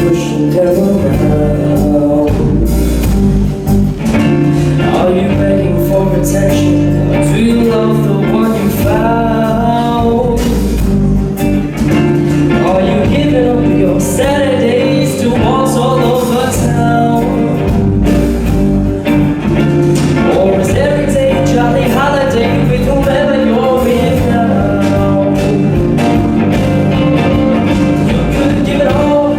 pushing them around. Are you begging for attention, or do you love the one you found? Are you giving up your Saturdays to walks all over town? Or is every day a jolly holiday with whomever you're with now? You could give it all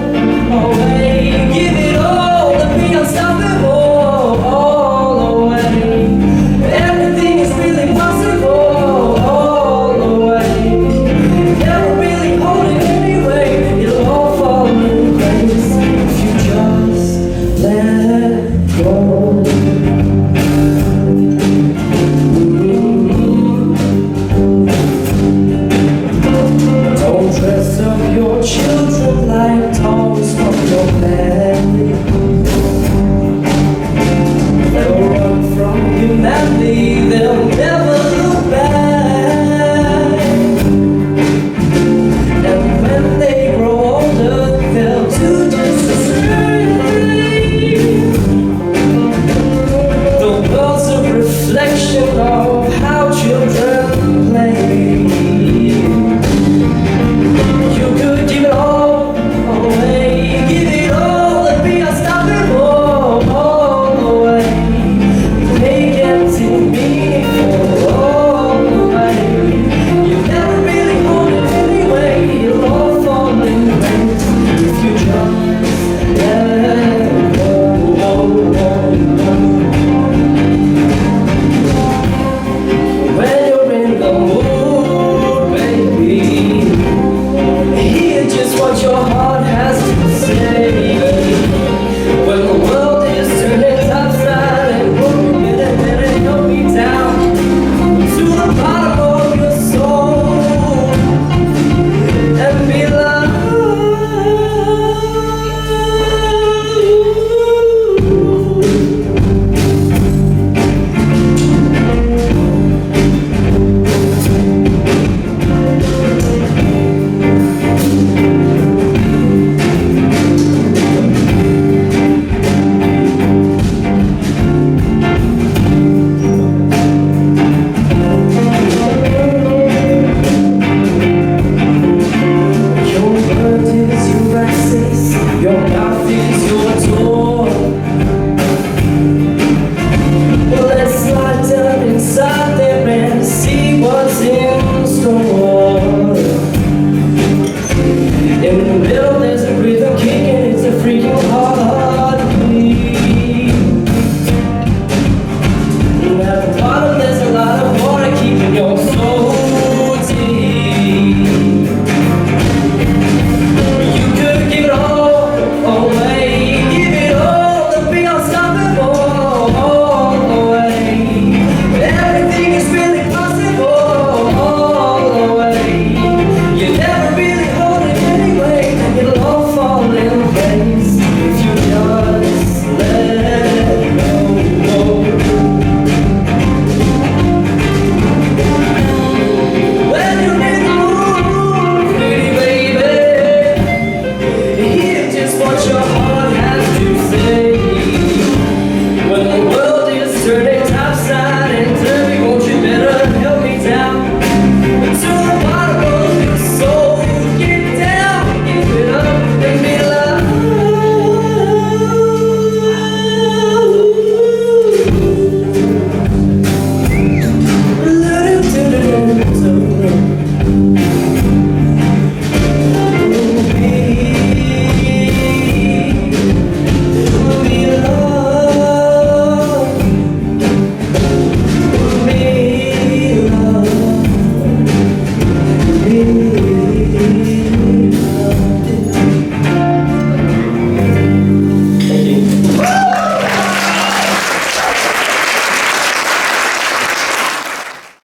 away, give it all to be unstoppable, all away. Everything is really possible, all away. Never really hold it anyway, it'll all fall into place if you just let go. Don't dress up your children like dolls from your family.